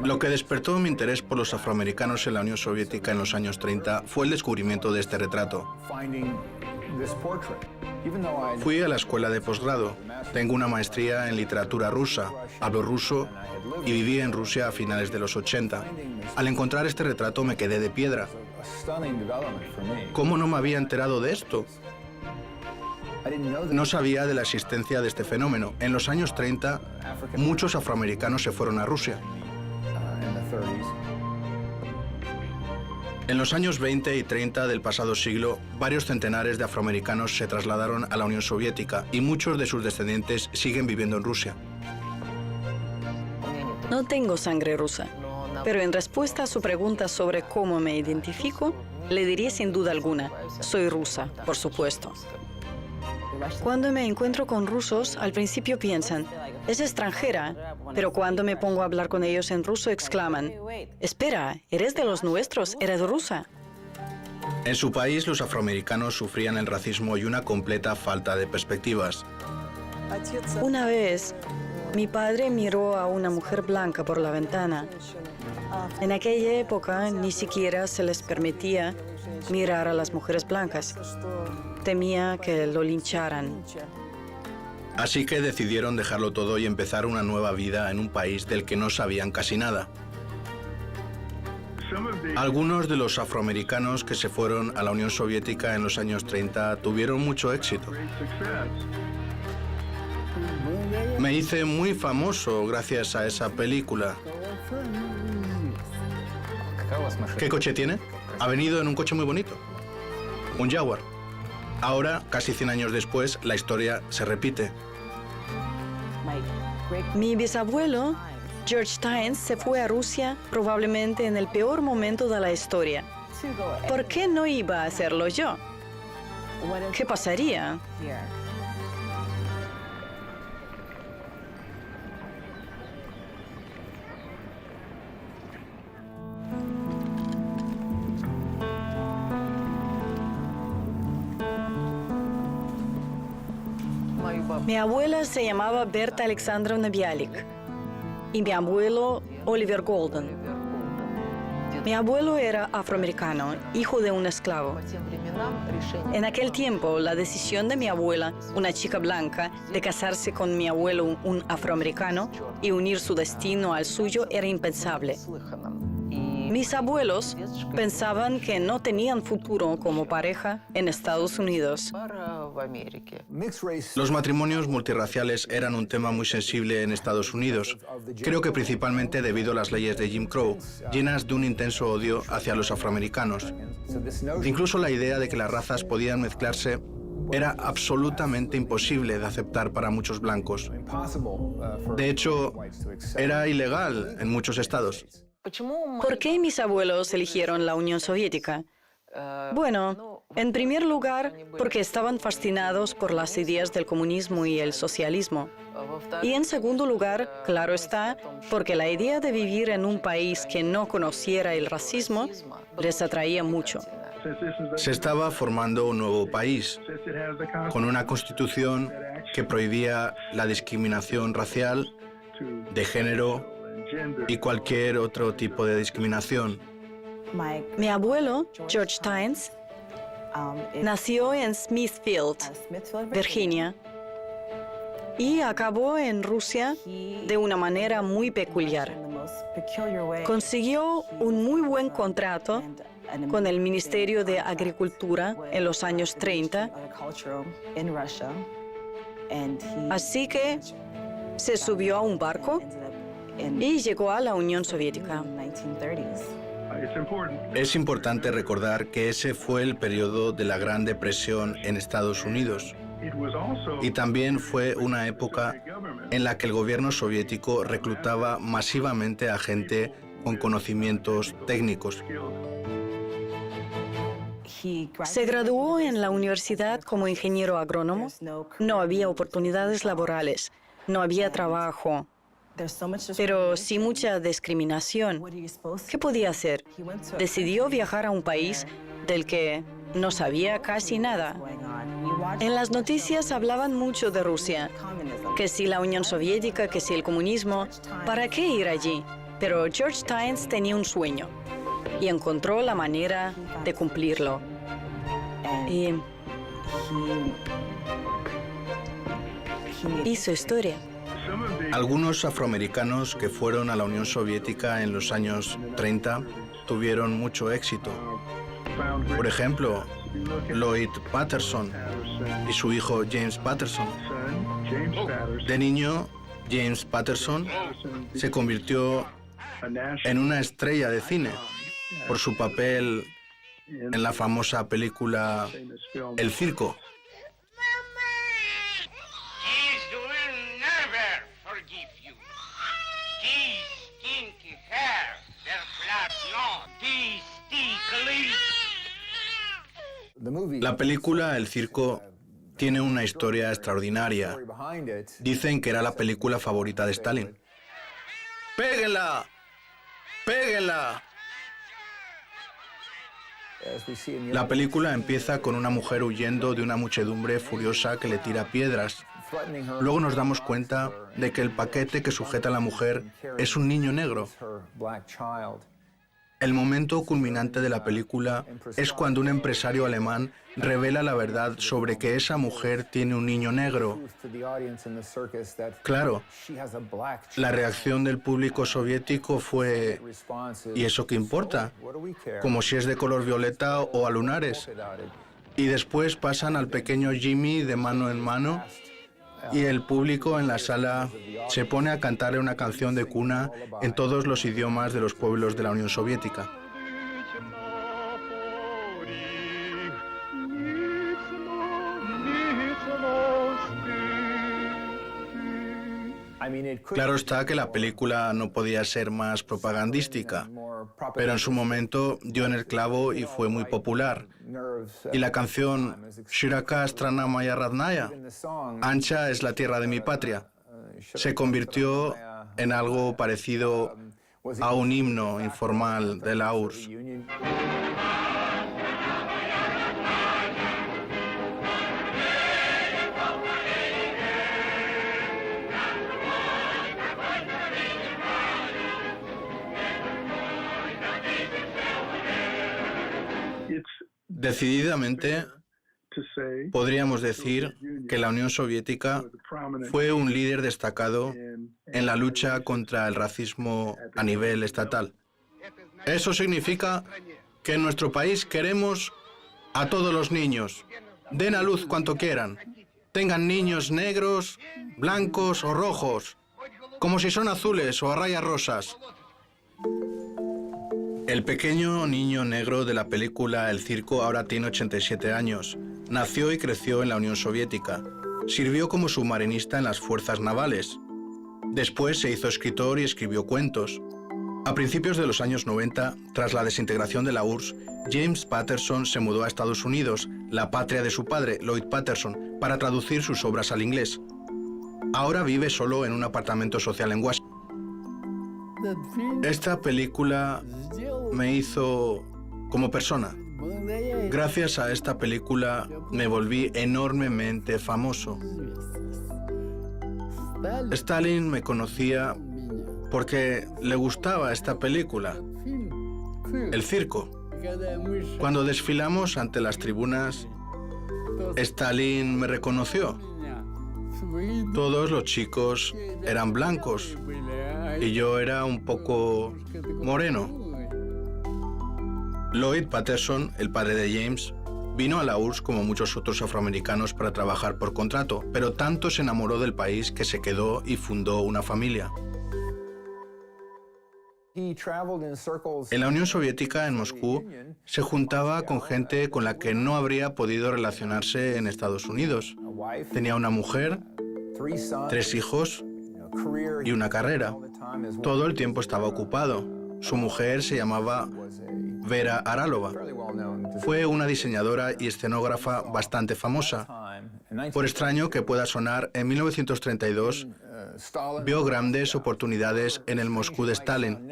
Lo que despertó mi interés por los afroamericanos en la Unión Soviética en los años 30 fue el descubrimiento de este retrato. Fui a la escuela de posgrado, tengo una maestría en literatura rusa, hablo ruso y viví en Rusia a finales de los 80. Al encontrar este retrato me quedé de piedra. ¿Cómo no me había enterado de esto? No sabía de la existencia de este fenómeno. En los años 30, muchos afroamericanos se fueron a Rusia. En los años 20 y 30 del pasado siglo, varios centenares de afroamericanos se trasladaron a la Unión Soviética y muchos de sus descendientes siguen viviendo en Rusia. No tengo sangre rusa, pero en respuesta a su pregunta sobre cómo me identifico, le diría sin duda alguna, soy rusa, por supuesto. Cuando me encuentro con rusos, al principio piensan, es extranjera, pero cuando me pongo a hablar con ellos en ruso exclaman, espera, ¿eres de los nuestros? ¿Eres rusa? En su país, los afroamericanos sufrían el racismo y una completa falta de perspectivas. Una vez, mi padre miró a una mujer blanca por la ventana. En aquella época ni siquiera se les permitía mirar a las mujeres blancas. Temía que lo lincharan. Así que decidieron dejarlo todo y empezar una nueva vida en un país del que no sabían casi nada. Algunos de los afroamericanos que se fueron a la Unión Soviética en los años 30 tuvieron mucho éxito. Me hice muy famoso gracias a esa película. ¿Qué coche tiene? Ha venido en un coche muy bonito. Un Jaguar. Ahora, casi 100 años después, la historia se repite. Mi bisabuelo, George Tynes, se fue a Rusia probablemente en el peor momento de la historia. ¿Por qué no iba a hacerlo yo? ¿Qué pasaría? Mi abuela se llamaba Berta Alexandrovna Bialik y mi abuelo Oliver Golden. Mi abuelo era afroamericano, hijo de un esclavo. En aquel tiempo, la decisión de mi abuela, una chica blanca, de casarse con mi abuelo, un afroamericano, y unir su destino al suyo era impensable. Mis abuelos pensaban que no tenían futuro como pareja en Estados Unidos. Los matrimonios multirraciales eran un tema muy sensible en Estados Unidos. Creo que principalmente debido a las leyes de Jim Crow, llenas de un intenso odio hacia los afroamericanos. Incluso la idea de que las razas podían mezclarse era absolutamente imposible de aceptar para muchos blancos. De hecho, era ilegal en muchos estados. ¿Por qué mis abuelos eligieron la Unión Soviética? Bueno, en primer lugar, porque estaban fascinados por las ideas del comunismo y el socialismo. Y en segundo lugar, claro está, porque la idea de vivir en un país que no conociera el racismo les atraía mucho. Se estaba formando un nuevo país, con una constitución que prohibía la discriminación racial, de género y cualquier otro tipo de discriminación. Mi abuelo, George Tynes, nació en Smithfield, Virginia, y acabó en Rusia de una manera muy peculiar. Consiguió un muy buen contrato con el Ministerio de Agricultura en los años 30, así que se subió a un barco y llegó a la Unión Soviética. Es importante recordar que ese fue el periodo de la Gran Depresión en Estados Unidos. Y también fue una época en la que el gobierno soviético reclutaba masivamente a gente con conocimientos técnicos. Se graduó en la universidad como ingeniero agrónomo. No había oportunidades laborales, no había trabajo, pero sí mucha discriminación. ¿Qué podía hacer? Decidió viajar a un país del que no sabía casi nada. En las noticias hablaban mucho de Rusia, que si la Unión Soviética, que si el comunismo. ¿Para qué ir allí? Pero George Tynes tenía un sueño y encontró la manera de cumplirlo. Y hizo historia. Algunos afroamericanos que fueron a la Unión Soviética en los años 30 tuvieron mucho éxito. Por ejemplo, Lloyd Patterson y su hijo James Patterson. De niño, James Patterson se convirtió en una estrella de cine por su papel en la famosa película El Circo. La película El Circo tiene una historia extraordinaria. Dicen que era la película favorita de Stalin. ¡Péguenla! ¡Péguenla! La película empieza con una mujer huyendo de una muchedumbre furiosa que le tira piedras. Luego nos damos cuenta de que el paquete que sujeta a la mujer es un niño negro. El momento culminante de la película es cuando un empresario alemán revela la verdad sobre que esa mujer tiene un niño negro. Claro, la reacción del público soviético fue ¿y eso qué importa? Como si es de color violeta o a lunares. Y después pasan al pequeño Jimmy de mano en mano y el público en la sala se pone a cantarle una canción de cuna en todos los idiomas de los pueblos de la Unión Soviética. Claro está que la película no podía ser más propagandística, pero en su momento dio en el clavo y fue muy popular. Y la canción Shiraka Strana Moya Rodnaya, ancha es la tierra de mi patria, se convirtió en algo parecido a un himno informal de la URSS. Decididamente, podríamos decir que la Unión Soviética fue un líder destacado en la lucha contra el racismo a nivel estatal. Eso significa que en nuestro país queremos a todos los niños. Den a luz cuanto quieran. Tengan niños negros, blancos o rojos, como si son azules o a rayas rosas. El pequeño niño negro de la película El Circo ahora tiene 87 años. Nació y creció en la Unión Soviética. Sirvió como submarinista en las fuerzas navales. Después se hizo escritor y escribió cuentos. A principios de los años 90, tras la desintegración de la URSS, James Patterson se mudó a Estados Unidos, la patria de su padre, Lloyd Patterson, para traducir sus obras al inglés. Ahora vive solo en un apartamento social en Washington. Esta película me hizo como persona. Gracias a esta película me volví enormemente famoso. Stalin me conocía porque le gustaba esta película, El Circo. Cuando desfilamos ante las tribunas, Stalin me reconoció. Todos los chicos eran blancos y yo era un poco moreno. Lloyd Patterson, el padre de James, vino a la URSS como muchos otros afroamericanos para trabajar por contrato, pero tanto se enamoró del país que se quedó y fundó una familia. En la Unión Soviética, en Moscú, se juntaba con gente con la que no habría podido relacionarse en Estados Unidos. Tenía una mujer, 3 hijos y una carrera. Todo el tiempo estaba ocupado. Su mujer se llamaba Vera Aralova. Fue una diseñadora y escenógrafa bastante famosa. Por extraño que pueda sonar, en 1932 vio grandes oportunidades en el Moscú de Stalin.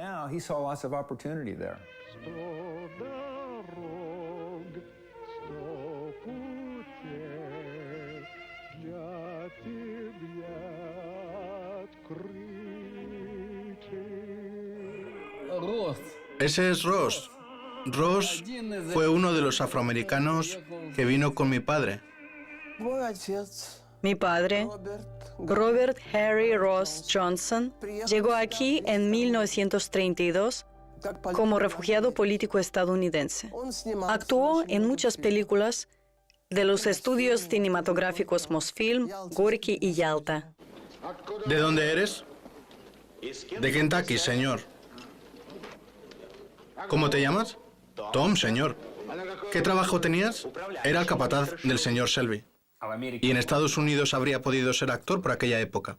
Ese es Ross. Ross fue uno de los afroamericanos que vino con mi padre. Mi padre, Robert Harry Ross Johnson, llegó aquí en 1932 como refugiado político estadounidense. Actuó en muchas películas de los estudios cinematográficos Mosfilm, Gorky y Yalta. ¿De dónde eres? De Kentucky, señor. ¿Cómo te llamas? Tom, señor. ¿Qué trabajo tenías? Era el capataz del señor Shelby. ¿Y en Estados Unidos habría podido ser actor por aquella época?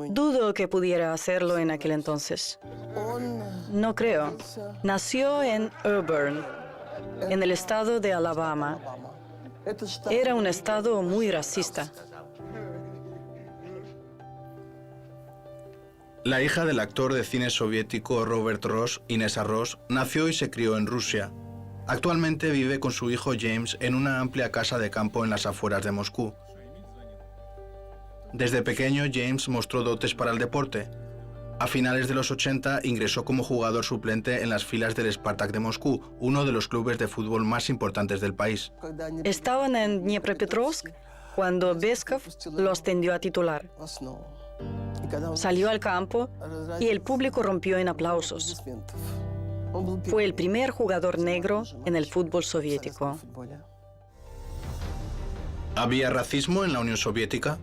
Dudo que pudiera hacerlo en aquel entonces. No creo. Nació en Auburn, en el estado de Alabama. Era un estado muy racista. La hija del actor de cine soviético Robert Ross, Inessa Ross, nació y se crió en Rusia. Actualmente vive con su hijo James en una amplia casa de campo en las afueras de Moscú. Desde pequeño, James mostró dotes para el deporte. A finales de los 80 ingresó como jugador suplente en las filas del Spartak de Moscú, uno de los clubes de fútbol más importantes del país. Estaban en Dnepropetrovsk cuando Beskov lo ascendió a titular. Salió al campo y el público rompió en aplausos. Fue el primer jugador negro en el fútbol soviético. ¿Había racismo en la Unión Soviética?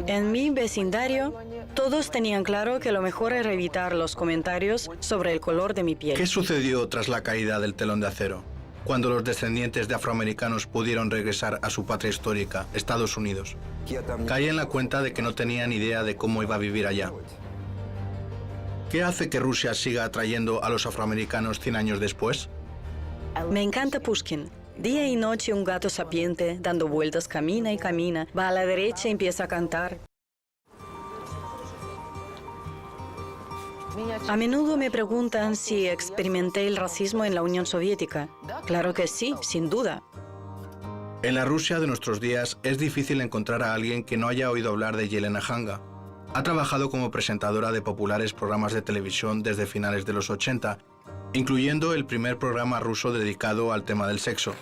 En mi vecindario, todos tenían claro que lo mejor era evitar los comentarios sobre el color de mi piel. ¿Qué sucedió tras la caída del telón de acero, cuando los descendientes de afroamericanos pudieron regresar a su patria histórica, Estados Unidos? Caí en la cuenta de que no tenían idea de cómo iba a vivir allá. ¿Qué hace que Rusia siga atrayendo a los afroamericanos 100 años después? Me encanta Pushkin. Día y noche un gato sapiente, dando vueltas, camina y camina, va a la derecha y empieza a cantar. A menudo me preguntan si experimenté el racismo en la Unión Soviética. Claro que sí, sin duda. En la Rusia de nuestros días es difícil encontrar a alguien que no haya oído hablar de Yelena Khanga. Ha trabajado como presentadora de populares programas de televisión desde finales de los 80, incluyendo el primer programa ruso dedicado al tema del sexo.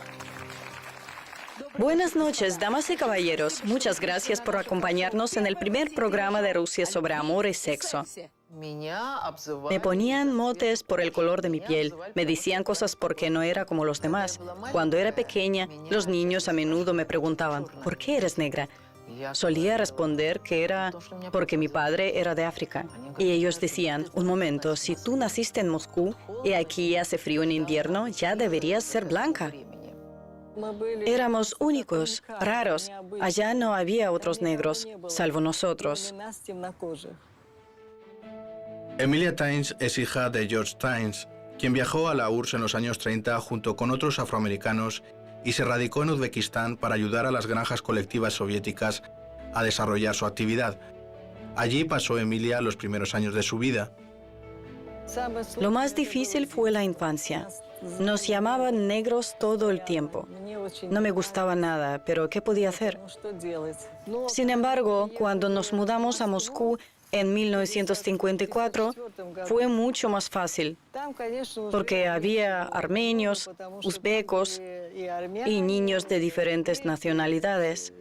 Buenas noches, damas y caballeros. Muchas gracias por acompañarnos en el primer programa de Rusia sobre amor y sexo. Me ponían motes por el color de mi piel, me decían cosas porque no era como los demás. Cuando era pequeña, los niños a menudo me preguntaban, ¿por qué eres negra? Solía responder que era porque mi padre era de África. Y ellos decían, un momento, si tú naciste en Moscú y aquí hace frío en invierno, ya deberías ser blanca. Éramos únicos, raros. Allá no había otros negros, salvo nosotros. Emilia Tynes es hija de George Tynes, quien viajó a la URSS en los años 30 junto con otros afroamericanos y se radicó en Uzbekistán para ayudar a las granjas colectivas soviéticas a desarrollar su actividad. Allí pasó Emilia los primeros años de su vida. Lo más difícil fue la infancia. Nos llamaban negros todo el tiempo. No me gustaba nada, pero ¿qué podía hacer? Sin embargo, cuando nos mudamos a Moscú en 1954, fue mucho más fácil, porque había armenios, uzbecos y niños de diferentes nacionalidades.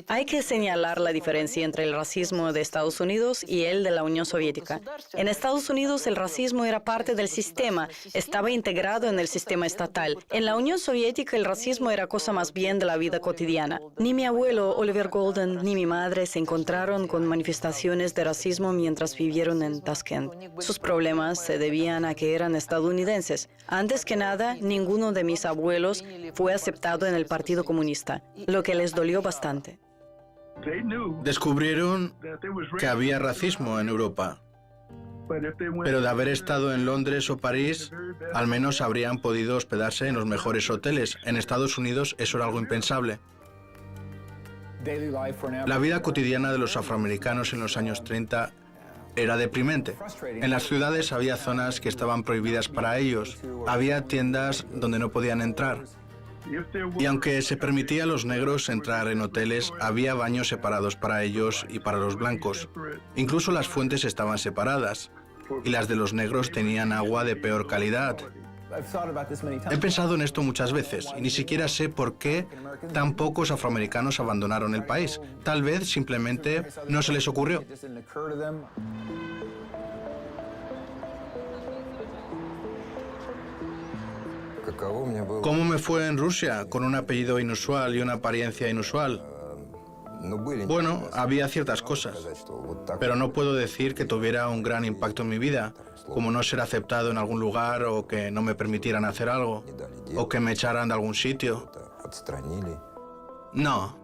Hay que señalar la diferencia entre el racismo de Estados Unidos y el de la Unión Soviética. En Estados Unidos el racismo era parte del sistema, estaba integrado en el sistema estatal. En la Unión Soviética el racismo era cosa más bien de la vida cotidiana. Ni mi abuelo Oliver Golden ni mi madre se encontraron con manifestaciones de racismo mientras vivieron en Tashkent. Sus problemas se debían a que eran estadounidenses. Antes que nada, ninguno de mis abuelos fue aceptado en el Partido Comunista, lo que les dolió bastante. Descubrieron que había racismo en Europa, pero de haber estado en Londres o París, al menos habrían podido hospedarse en los mejores hoteles. En Estados Unidos eso era algo impensable. La vida cotidiana de los afroamericanos en los años 30 era deprimente. En las ciudades había zonas que estaban prohibidas para ellos. Había tiendas donde no podían entrar. Y aunque se permitía a los negros entrar en hoteles, había baños separados para ellos y para los blancos. Incluso las fuentes estaban separadas, y las de los negros tenían agua de peor calidad. He pensado en esto muchas veces, y ni siquiera sé por qué tan pocos afroamericanos abandonaron el país. Tal vez simplemente no se les ocurrió. ¿Cómo me fue en Rusia, con un apellido inusual y una apariencia inusual? Bueno, había ciertas cosas, pero no puedo decir que tuviera un gran impacto en mi vida, como no ser aceptado en algún lugar, o que no me permitieran hacer algo, o que me echaran de algún sitio. No.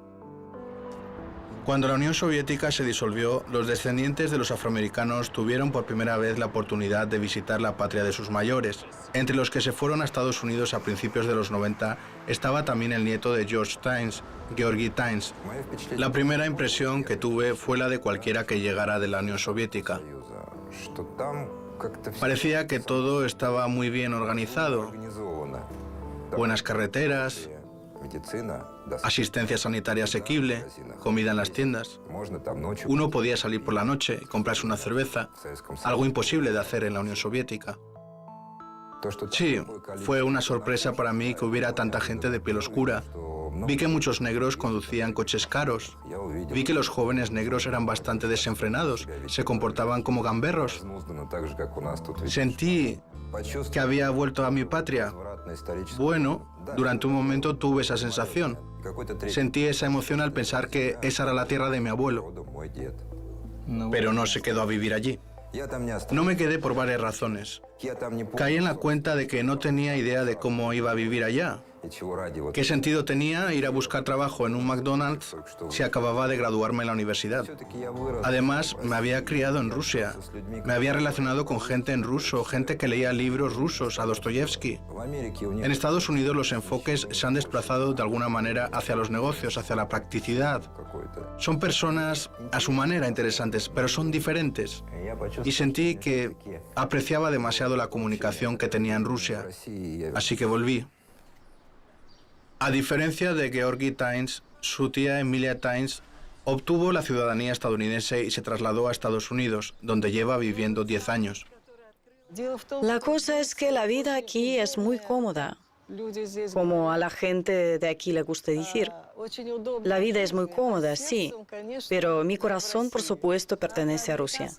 Cuando la Unión Soviética se disolvió, los descendientes de los afroamericanos tuvieron por primera vez la oportunidad de visitar la patria de sus mayores. Entre los que se fueron a Estados Unidos a principios de los 90 estaba también el nieto de George Tynes, Georgi Tynes. La primera impresión que tuve fue la de cualquiera que llegara de la Unión Soviética. Parecía que todo estaba muy bien organizado. Buenas carreteras, asistencia sanitaria asequible, comida en las tiendas. Uno podía salir por la noche y comprarse una cerveza, algo imposible de hacer en la Unión Soviética. Sí, fue una sorpresa para mí que hubiera tanta gente de piel oscura. Vi que muchos negros conducían coches caros. Vi que los jóvenes negros eran bastante desenfrenados, se comportaban como gamberros. Sentí que había vuelto a mi patria. Bueno, durante un momento tuve esa sensación. Sentí esa emoción al pensar que esa era la tierra de mi abuelo. Pero no se quedó a vivir allí. No me quedé por varias razones. Caí en la cuenta de que no tenía idea de cómo iba a vivir allá. ¿Qué sentido tenía ir a buscar trabajo en un McDonald's si acababa de graduarme en la universidad? Además, me había criado en Rusia. Me había relacionado con gente en ruso, gente que leía libros rusos, a Dostoyevsky. En Estados Unidos los enfoques se han desplazado de alguna manera hacia los negocios, hacia la practicidad. Son personas a su manera interesantes, pero son diferentes. Y sentí que apreciaba demasiado la comunicación que tenía en Rusia. Así que volví. A diferencia de Georgi Tynes, su tía Emilia Tynes obtuvo la ciudadanía estadounidense y se trasladó a Estados Unidos, donde lleva viviendo 10 años. La cosa es que la vida aquí es muy cómoda, como a la gente de aquí le gusta decir. La vida es muy cómoda, sí, pero mi corazón, por supuesto, pertenece a Rusia.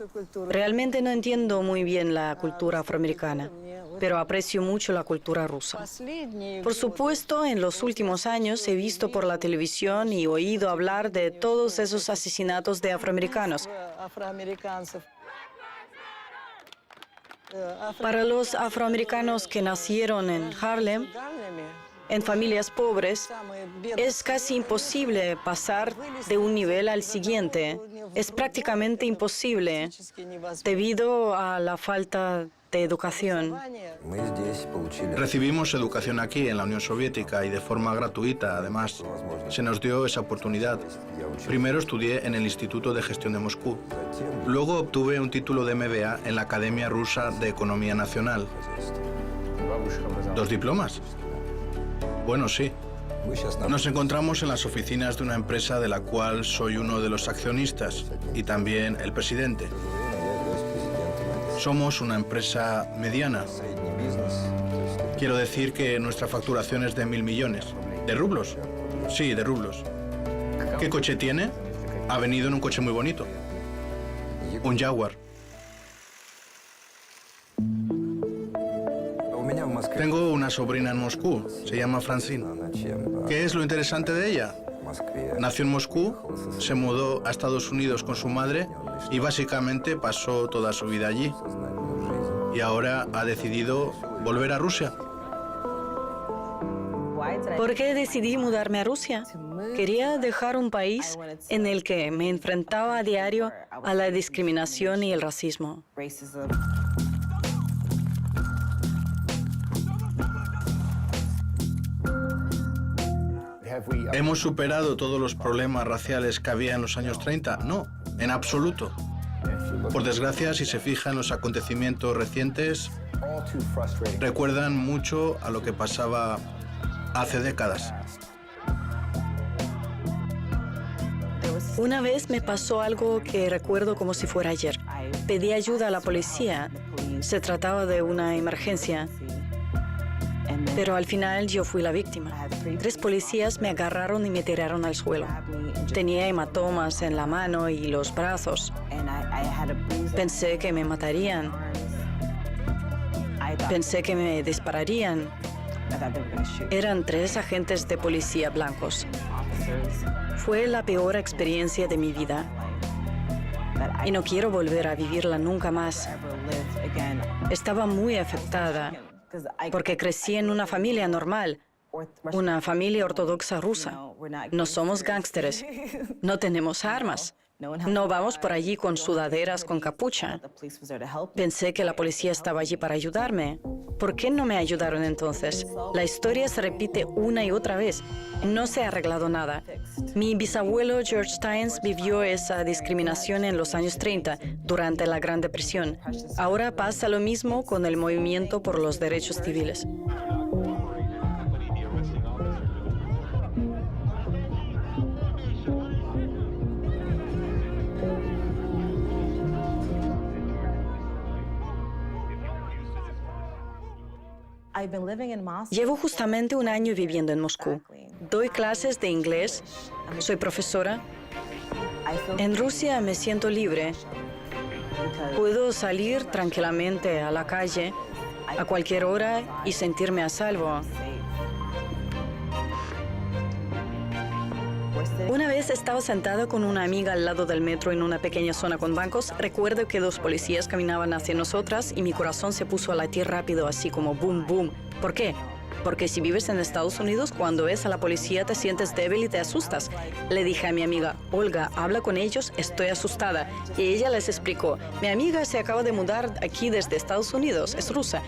Realmente no entiendo muy bien la cultura afroamericana, pero aprecio mucho la cultura rusa. Por supuesto, en los últimos años he visto por la televisión y oído hablar de todos esos asesinatos de afroamericanos. Para los afroamericanos que nacieron en Harlem, en familias pobres, es casi imposible pasar de un nivel al siguiente. Es prácticamente imposible debido a la falta de educación. Recibimos educación aquí en la Unión Soviética y de forma gratuita, además. Se nos dio esa oportunidad. Primero estudié en el Instituto de Gestión de Moscú. Luego obtuve un título de MBA en la Academia Rusa de Economía Nacional. ¿2 diplomas? Bueno, sí. Nos encontramos en las oficinas de una empresa de la cual soy uno de los accionistas y también el presidente. Somos una empresa mediana. Quiero decir que nuestra facturación es de 1.000 millones. ¿De rublos? Sí, de rublos. ¿Qué coche tiene? Ha venido en un coche muy bonito. Un Jaguar. Tengo una sobrina en Moscú, se llama Francine. ¿Qué es lo interesante de ella? Nació en Moscú, se mudó a Estados Unidos con su madre y básicamente pasó toda su vida allí. Y ahora ha decidido volver a Rusia. ¿Por qué decidí mudarme a Rusia? Quería dejar un país en el que me enfrentaba a diario a la discriminación y el racismo. ¿Hemos superado todos los problemas raciales que había en los años 30? No, en absoluto. Por desgracia, si se fija en los acontecimientos recientes, recuerdan mucho a lo que pasaba hace décadas. Una vez me pasó algo que recuerdo como si fuera ayer. Pedí ayuda a la policía. Se trataba de una emergencia. Pero al final yo fui la víctima. 3 policías me agarraron y me tiraron al suelo. Tenía hematomas en la mano y los brazos. Pensé que me matarían. Pensé que me dispararían. Eran 3 agentes de policía blancos. Fue la peor experiencia de mi vida. Y no quiero volver a vivirla nunca más. Estaba muy afectada porque crecí en una familia normal, una familia ortodoxa rusa. No somos gángsteres, no tenemos armas, no vamos por allí con sudaderas con capucha. Pensé que la policía estaba allí para ayudarme. ¿Por qué no me ayudaron entonces? La historia se repite una y otra vez. No se ha arreglado nada. Mi bisabuelo George Steins vivió esa discriminación en los años 30, durante la Gran Depresión. Ahora pasa lo mismo con el movimiento por los derechos civiles. Llevo justamente un año viviendo en Moscú. Doy clases de inglés, soy profesora. En Rusia me siento libre. Puedo salir tranquilamente a la calle a cualquier hora y sentirme a salvo. Una vez estaba sentada con una amiga al lado del metro en una pequeña zona con bancos. Recuerdo que 2 policías caminaban hacia nosotras y mi corazón se puso a latir rápido, así como boom, boom. ¿Por qué? Porque si vives en Estados Unidos, cuando ves a la policía te sientes débil y te asustas. Le dije a mi amiga, Olga, habla con ellos, estoy asustada. Y ella les explicó, mi amiga se acaba de mudar aquí desde Estados Unidos, es rusa.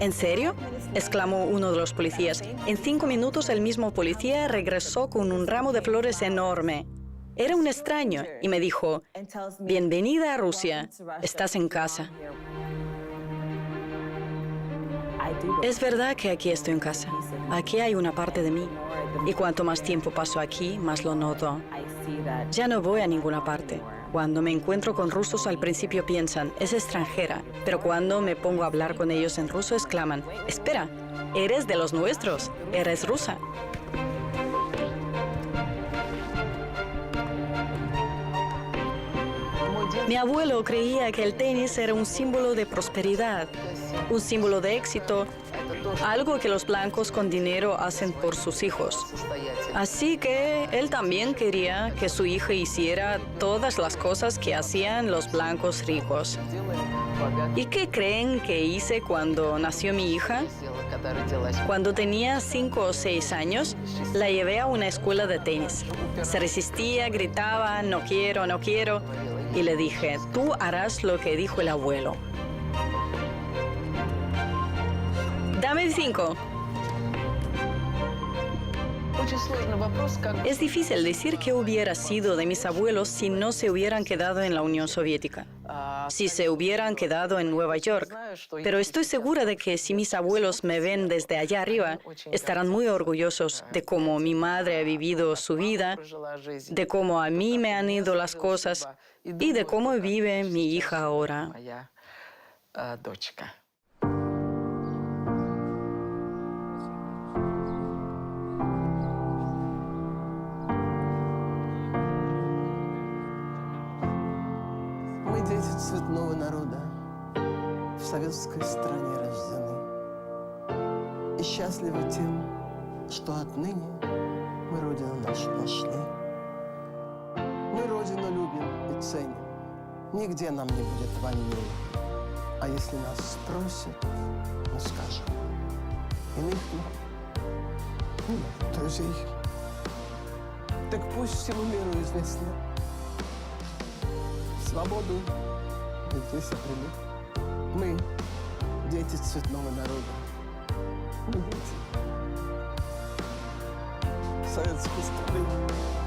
¿En serio?, exclamó uno de los policías. En 5 minutos el mismo policía regresó con un ramo de flores enorme. Era un extraño y me dijo, bienvenida a Rusia, estás en casa. Es verdad que aquí estoy en casa. Aquí hay una parte de mí. Y cuanto más tiempo paso aquí, más lo noto. Ya no voy a ninguna parte. Cuando me encuentro con rusos, al principio piensan, es extranjera. Pero cuando me pongo a hablar con ellos en ruso, exclaman, espera, eres de los nuestros, eres rusa. Mi abuelo creía que el tenis era un símbolo de prosperidad, un símbolo de éxito, algo que los blancos con dinero hacen por sus hijos. Así que él también quería que su hija hiciera todas las cosas que hacían los blancos ricos. ¿Y qué creen que hice cuando nació mi hija? Cuando tenía 5 o 6 años, la llevé a una escuela de tenis. Se resistía, gritaba, no quiero, no quiero. Y le dije, tú harás lo que dijo el abuelo. Dame el 5. Es difícil decir qué hubiera sido de mis abuelos si no se hubieran quedado en la Unión Soviética, si se hubieran quedado en Nueva York. Pero estoy segura de que si mis abuelos me ven desde allá arriba, estarán muy orgullosos de cómo mi madre ha vivido su vida, de cómo a mí me han ido las cosas y de cómo vive mi hija ahora. Дети цветного народа, в советской стране рождены. И счастливы тем, что отныне мы Родину нашу нашли. Мы Родину любим и ценим, нигде нам не будет войны. А если нас спросят, мы скажем, иных нет друзей. Так пусть всему миру известно, свободу здесь обрели. Мы дети цветного народа. Мы дети советской страны.